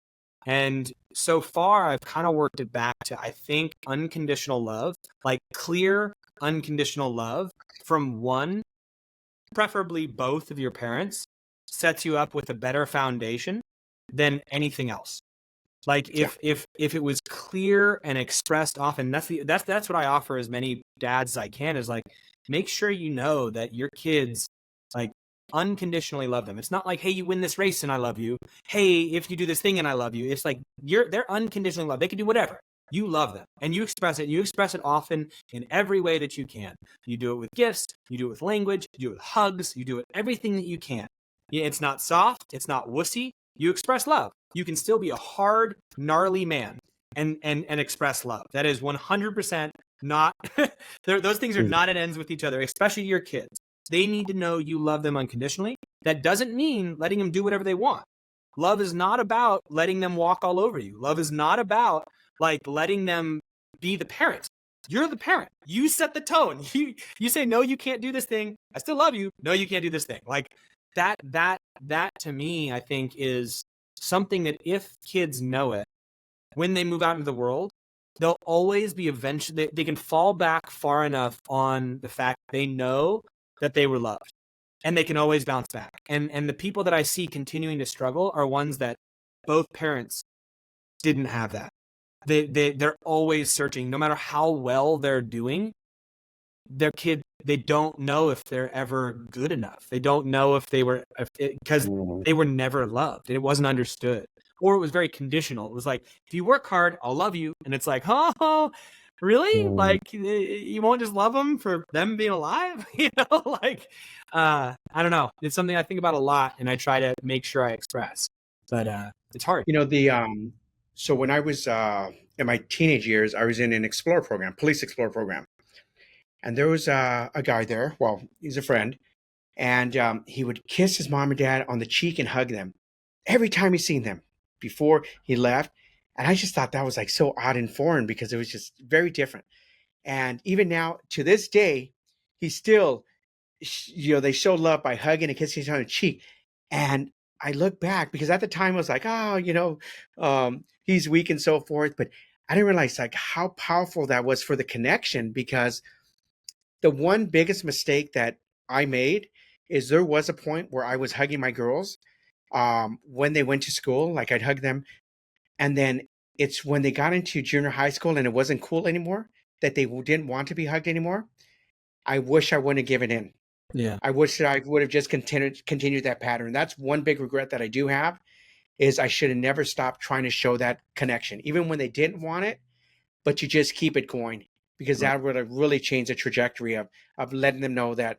And so far, I've kind of worked it back to, I think, unconditional love, like clear, unconditional love from one, preferably both of your parents, sets you up with a better foundation than anything else. Like if it was clear and expressed often, that's what I offer as many dads as I can, is like, make sure you know that your kids like unconditionally love them. It's not like, hey, you win this race and I love you. Hey, if you do this thing and I love you. It's like they're unconditionally loved. They can do whatever. You love them and you express it. You express it often in every way that you can. You do it with gifts, you do it with language, you do it with hugs, you do it everything that you can. Yeah, it's not soft, it's not wussy. You express love. You can still be a hard, gnarly man and express love. That is 100% not, those things are not at ends with each other, especially your kids. They need to know you love them unconditionally. That doesn't mean letting them do whatever they want. Love is not about letting them walk all over you. Love is not about like letting them be the parent. You're the parent. You set the tone. You say, no, you can't do this thing. I still love you. No, you can't do this thing. Like that to me, I think is something that if kids know it, when they move out into the world, they'll always be eventually, they can fall back far enough on the fact they know that they were loved and they can always bounce back. And the people that I see continuing to struggle are ones that both parents didn't have that. They're always searching, no matter how well they're doing. Their kid, they don't know if they're ever good enough. They don't know if they were, because they were never loved. It wasn't understood, or it was very conditional. It was like, if you work hard, I'll love you. And it's like, oh, really? Like you won't just love them for them being alive? Like, I don't know. It's something I think about a lot, and I try to make sure I express, but it's hard. So when I was in my teenage years, I was in an Explorer program, police Explorer program. And there was a guy there. Well, he's a friend. And he would kiss his mom and dad on the cheek and hug them every time he seen them before he left. And I just thought that was like so odd and foreign because it was just very different. And even now, to this day, he still, they show love by hugging and kissing each other on the cheek. And I look back because at the time I was like, he's weak and so forth. But I didn't realize like how powerful that was for the connection, because the one biggest mistake that I made is there was a point where I was hugging my girls when they went to school. Like I'd hug them. And then it's when they got into junior high school and it wasn't cool anymore, that they didn't want to be hugged anymore. I wish I wouldn't have given in. Yeah. I wish that I would have just continued that pattern. That's one big regret that I do have, is I should have never stopped trying to show that connection, even when they didn't want it, but you just keep it going, because that would have really changed the trajectory of letting them know that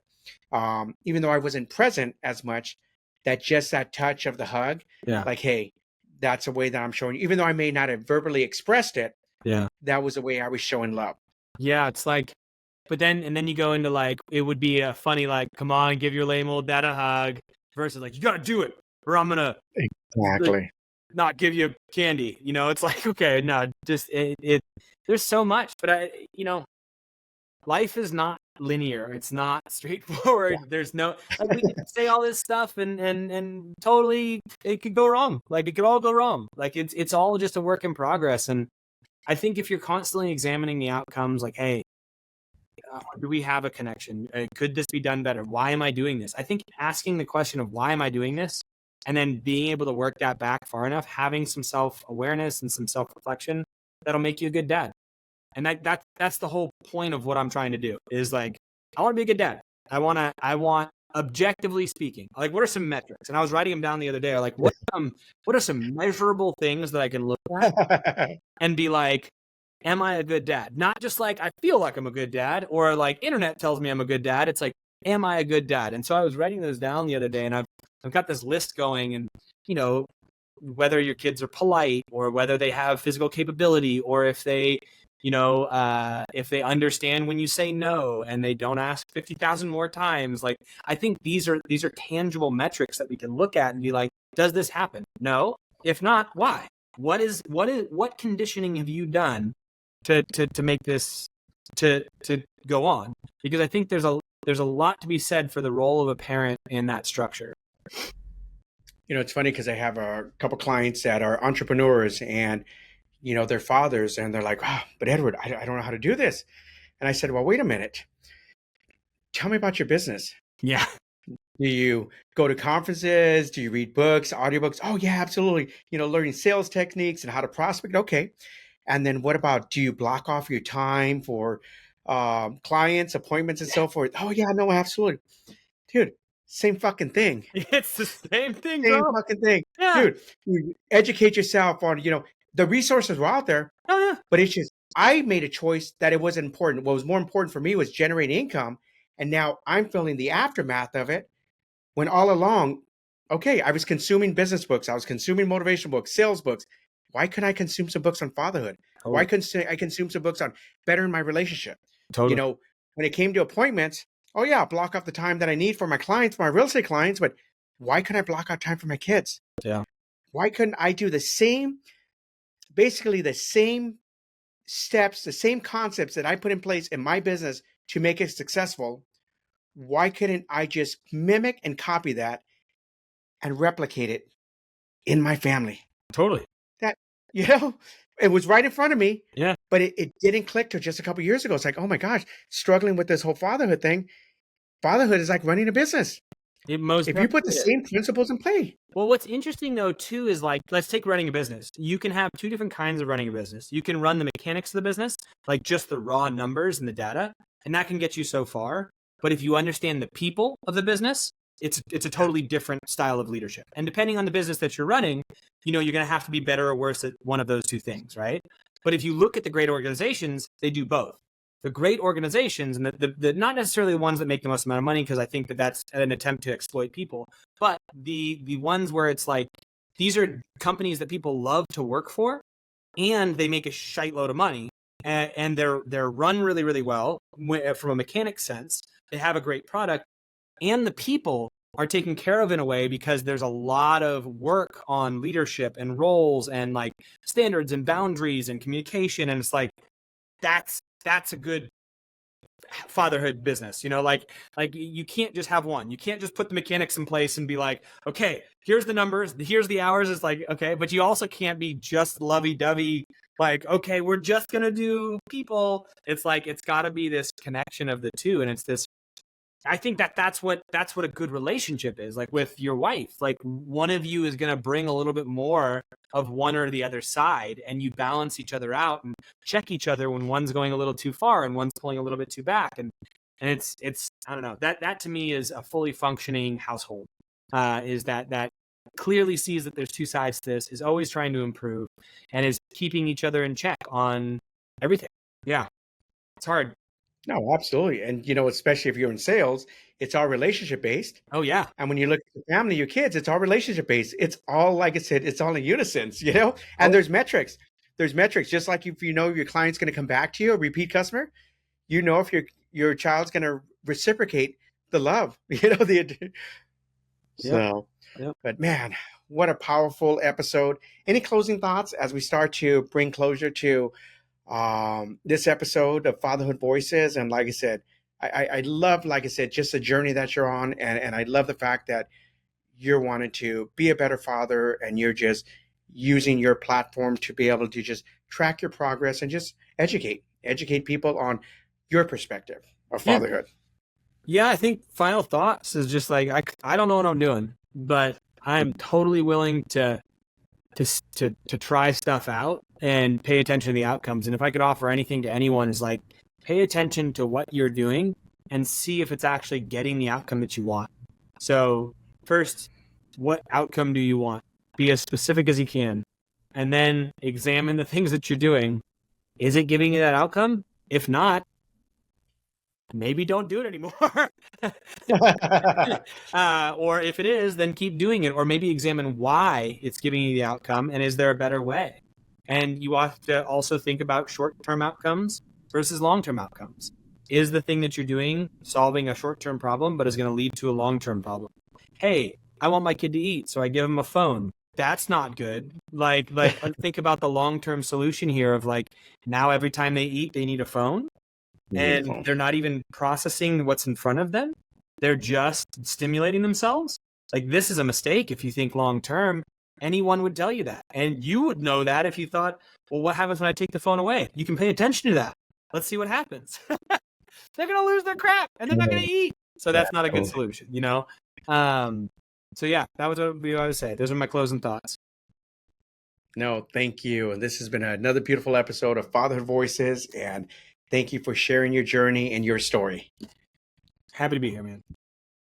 even though I wasn't present as much, that just that touch of the hug, like, hey, that's a way that I'm showing you, even though I may not have verbally expressed it. Yeah. That was the way I was showing love. Yeah. It's like, but then you go into like, it would be a funny, like, come on, give your lame old dad a hug, versus like, you got to do it or I'm going to exactly not give you candy. It's like, okay, no, just there's so much, but life is not linear. It's not straightforward. Yeah. There's no, like, we can say all this stuff and totally it could go wrong. Like it could all go wrong. Like it's all just a work in progress. And I think if you're constantly examining the outcomes, like, hey, do we have a connection? Could this be done better? Why am I doing this? I think asking the question of why am I doing this, and then being able to work that back far enough, having some self-awareness and some self-reflection, that'll make you a good dad. And that's the whole point of what I'm trying to do, is like, I want to be a good dad. I want, objectively speaking, like, what are some metrics? And I was writing them down the other day. Like, what are some measurable things that I can look at and be like, am I a good dad? Not just like, I feel like I'm a good dad, or like internet tells me I'm a good dad. It's like, am I a good dad? And so I was writing those down the other day, and I've got this list going, and whether your kids are polite, or whether they have physical capability, or if they if they understand when you say no and they don't ask 50,000 more times. Like, I think these are tangible metrics that we can look at and be like, does this happen? No. If not, why? What conditioning have you done to make this to go on? Because I think there's a lot to be said for the role of a parent in that structure. It's funny because I have a couple clients that are entrepreneurs and, they're fathers and they're like, oh, but Edward, I don't know how to do this. And I said, well, wait a minute. Tell me about your business. Yeah. Do you go to conferences? Do you read books, audiobooks? Oh, yeah, absolutely. Learning sales techniques and how to prospect. Okay. And then what about, do you block off your time for clients, appointments, and so forth? Oh, yeah, no, absolutely. Dude, same fucking thing. It's the same thing, Same bro. fucking thing. Yeah. Dude, you educate yourself on, the resources were out there, Oh, yeah. but it's just, I made a choice that it wasn't important. What was more important for me was generating income. And now I'm feeling the aftermath of it when all along, okay, I was consuming business books. I was consuming motivational books, sales books. Why couldn't I consume some books on fatherhood? Why Totally. couldn't I consume some books on bettering my relationship? Totally. When it came to appointments, oh yeah, I'll block off the time that I need for my clients, my real estate clients, but why couldn't I block out time for my kids? Yeah. Why couldn't I do basically the same steps, the same concepts that I put in place in my business to make it successful? Why couldn't I just mimic and copy that and replicate it in my family? Totally. That, it was right in front of me. Yeah. But it didn't click till just a couple of years ago. It's like, oh my gosh, struggling with this whole fatherhood thing. Fatherhood is like running a business. If you put the same principles in play. Well, what's interesting though too is like, let's take running a business. You can have two different kinds of running a business. You can run the mechanics of the business, like just the raw numbers and the data, and that can get you so far. But if you understand the people of the business, it's a totally different style of leadership. And depending on the business that you're running, you're going to have to be better or worse at one of those two things, right? But if you look at the great organizations, they do both. The great organizations, and the not necessarily the ones that make the most amount of money, because I think that that's an attempt to exploit people, but the ones where it's like, these are companies that people love to work for, and they make a shite load of money, and they're run really, really well from a mechanic sense. They have a great product, and the people are taken care of in a way because there's a lot of work on leadership and roles and like standards and boundaries and communication. And it's like, that's a good fatherhood business, like you can't just have one. You can't just put the mechanics in place and be like, okay, here's the numbers, here's the hours. It's like, okay, but you also can't be just lovey-dovey, like, okay, we're just going to do people. It's like, it's got to be this connection of the two. And it's this, I think that's what a good relationship is, like with your wife. Like one of you is going to bring a little bit more of one or the other side, and you balance each other out and check each other when one's going a little too far and one's pulling a little bit too back. And it's I don't know, that to me is a fully functioning household. Is that clearly sees that there's two sides to this, is always trying to improve, and is keeping each other in check on everything. Yeah, it's hard. No, absolutely. And, especially if you're in sales, it's all relationship based. Oh, yeah. And when you look at the family, your kids, it's all relationship based. It's all, like I said, it's all in unison, and there's metrics. There's metrics. Just like if your client's going to come back to you, a repeat customer, if your child's going to reciprocate the love, So, Yep. But man, what a powerful episode. Any closing thoughts as we start to bring closure to this episode of Fatherhood Voices? And like I said, I love, like I said, just the journey that you're on, and I love the fact that you're wanting to be a better father, and you're just using your platform to be able to just track your progress and just educate people on your perspective of fatherhood. Yeah, I think final thoughts is just like, I don't know what I'm doing, but I'm totally willing to try stuff out and pay attention to the outcomes. And if I could offer anything to anyone, is like, pay attention to what you're doing and see if it's actually getting the outcome that you want. So first, what outcome do you want? Be as specific as you can. And then examine the things that you're doing. Is it giving you that outcome? If not, maybe don't do it anymore. Or if it is, then keep doing it. Or maybe examine why it's giving you the outcome, and is there a better way? And you have to also think about short-term outcomes versus long-term outcomes. Is the thing that you're doing solving a short-term problem, but is going to lead to a long-term problem? Hey, I want my kid to eat, so I give him a phone. That's not good. Like think about the long-term solution here of like, now every time they eat, they need a phone. And they're not even processing what's in front of them. They're just stimulating themselves. Like, this is a mistake if you think long term. Anyone would tell you that. And you would know that if you thought, well, what happens when I take the phone away? You can pay attention to that. Let's see what happens. They're going to lose their crap and they're not going to eat. So that's not a good solution, you know? So yeah, that was what I would say. Those are my closing thoughts. No, thank you. And this has been another beautiful episode of Fatherhood Voices. And thank you for sharing your journey and your story. Happy to be here, man.